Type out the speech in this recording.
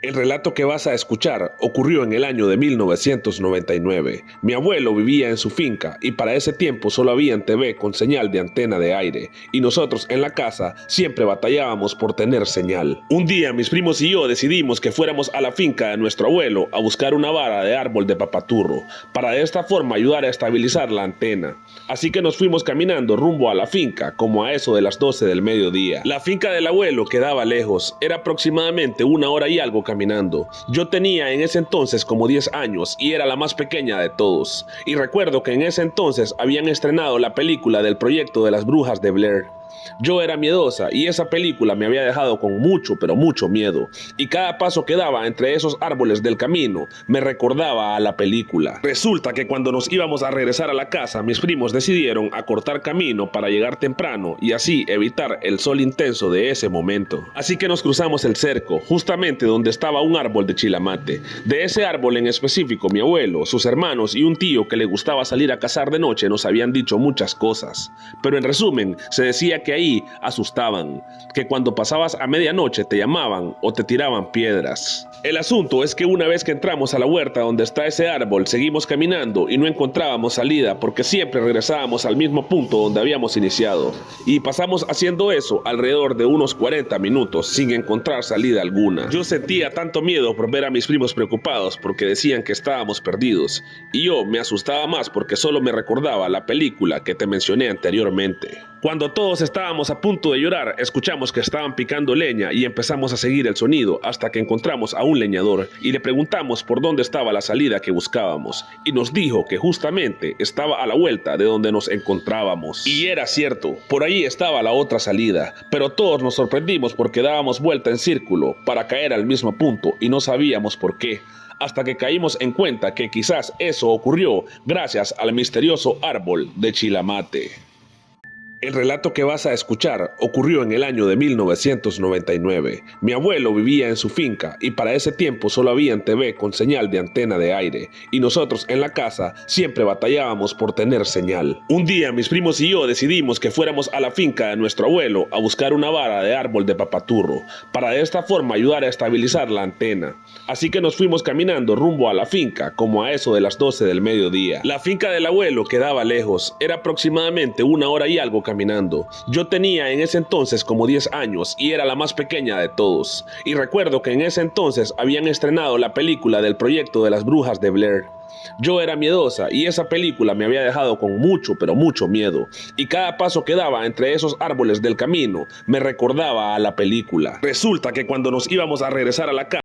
El relato que vas a escuchar ocurrió en el año de 1999. Mi abuelo vivía en su finca y para ese tiempo solo había TV con señal de antena de aire y nosotros en la casa siempre batallábamos por tener señal. Un día mis primos y yo decidimos que fuéramos a la finca de nuestro abuelo a buscar una vara de árbol de papaturro para de esta forma ayudar a estabilizar la antena. Así que nos fuimos caminando rumbo a la finca como a eso de las 12 del mediodía. La finca del abuelo quedaba lejos, era aproximadamente una hora y algo caminando. Yo tenía en ese entonces como 10 años y era la más pequeña de todos. Y recuerdo que en ese entonces habían estrenado la película del proyecto de las brujas de Blair. Yo era miedosa y esa película me había dejado con mucho, pero mucho miedo. Y cada paso que daba entre esos árboles del camino me recordaba a la película. Resulta que cuando nos íbamos a regresar a la casa, mis primos decidieron acortar camino para llegar temprano y así evitar el sol intenso de ese momento. Así que nos cruzamos el cerco, justamente donde estaba un árbol de chilamate. De ese árbol en específico, mi abuelo, sus hermanos y un tío que le gustaba salir a cazar de noche nos habían dicho muchas cosas. Pero en resumen, se decía que ahí asustaban, que cuando pasabas a medianoche te llamaban o te tiraban piedras. El asunto es que una vez que entramos a la huerta donde está ese árbol, seguimos caminando y no encontrábamos salida porque siempre regresábamos al mismo punto donde habíamos iniciado. Y pasamos haciendo eso alrededor de unos 40 minutos sin encontrar salida alguna. Yo sentía tanto miedo por ver a mis primos preocupados porque decían que estábamos perdidos. Y yo me asustaba más porque solo me recordaba la película que te mencioné anteriormente. Cuando todos estábamos a punto de llorar, escuchamos que estaban picando leña y empezamos a seguir el sonido hasta que encontramos a un leñador y le preguntamos por dónde estaba la salida que buscábamos y nos dijo que justamente estaba a la vuelta de donde nos encontrábamos. Y era cierto, por ahí estaba la otra salida, pero todos nos sorprendimos porque dábamos vuelta en círculo para caer al mismo punto y no sabíamos por qué. Hasta que caímos en cuenta que quizás eso ocurrió gracias al misterioso árbol de chilamate. El relato que vas a escuchar ocurrió en el año de 1999. Mi abuelo vivía en su finca y para ese tiempo solo había TV con señal de antena de aire y nosotros en la casa siempre batallábamos por tener señal. Un día mis primos y yo decidimos que fuéramos a la finca de nuestro abuelo a buscar una vara de árbol de papaturro para de esta forma ayudar a estabilizar la antena. Así que nos fuimos caminando rumbo a la finca como a eso de las 12 del mediodía. La finca del abuelo quedaba lejos, era aproximadamente una hora y algo caminando. Yo tenía en ese entonces como 10 años y era la más pequeña de todos. Y recuerdo que en ese entonces habían estrenado la película del proyecto de las brujas de Blair. Yo era miedosa y esa película me había dejado con mucho, pero mucho miedo. Y cada paso que daba entre esos árboles del camino me recordaba a la película. Resulta que cuando nos íbamos a regresar a la casa,